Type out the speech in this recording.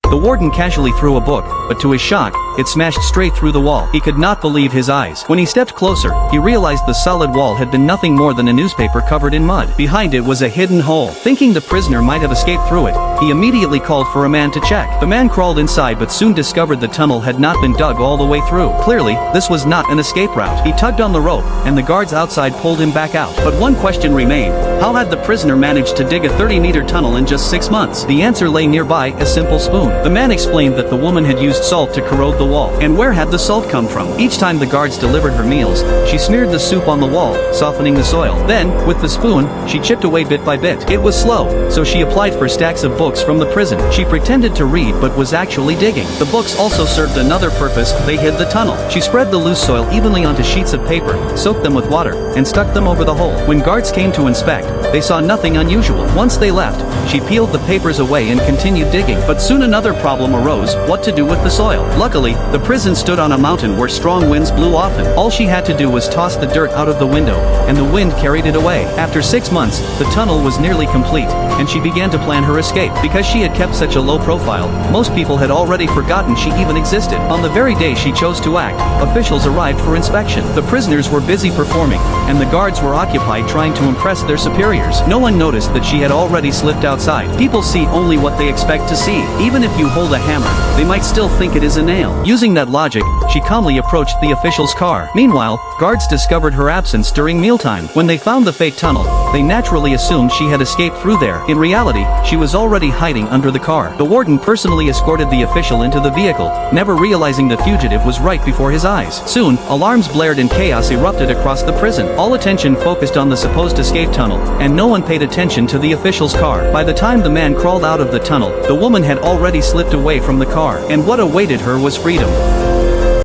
The warden casually threw a book, but to his shock, it smashed straight through the wall. He could not believe his eyes. When he stepped closer, he realized the solid wall had been nothing more than a newspaper covered in mud. Behind it was a hidden hole. Thinking the prisoner might have escaped through it, he immediately called for a man to check. The man crawled inside but soon discovered the tunnel had not been dug all the way through. Clearly, this was not an escape route. He tugged on the rope, and the guards outside pulled him back out. But one question remained: how had the prisoner managed to dig a 30-meter tunnel in just 6 months? The answer lay nearby: a simple spoon. The man explained that the woman had used salt to corrode the wall. And where had the salt come from? Each time the guards delivered her meals, she smeared the soup on the wall, softening the soil. Then, with the spoon, she chipped away bit by bit. It was slow, so she applied for stacks of books from the prison. She pretended to read but was actually digging. The books also served another purpose: they hid the tunnel. She spread the loose soil evenly onto sheets of paper, soaked them with water, and stuck them over the hole. When guards came to inspect, they saw nothing unusual. Once they left, she peeled the papers away and continued digging. But soon another problem arose: what to do with the soil. Luckily, the prison stood on a mountain where strong winds blew often. All she had to do was toss the dirt out of the window, and the wind carried it away. After 6 months, the tunnel was nearly complete, and she began to plan her escape. Because she had kept such a low profile, most people had already forgotten she even existed. On the very day she chose to act, officials arrived for inspection. The prisoners were busy performing, and the guards were occupied trying to impress their superiors. No one noticed that she had already slipped outside. People see only what they expect to see. Even if you hold a hammer, they might still think it is a nail. Using that logic, she calmly approached the official's car. Meanwhile, guards discovered her absence during mealtime. When they found the fake tunnel, they naturally assumed she had escaped through there. In reality, she was already hiding under the car. The warden personally escorted the official into the vehicle, never realizing the fugitive was right before his eyes. Soon, alarms blared and chaos erupted across the prison. All attention focused on the supposed escape tunnel, and no one paid attention to the official's car. By the time the man crawled out of the tunnel, the woman had already slipped away from the car, and what awaited her was freedom.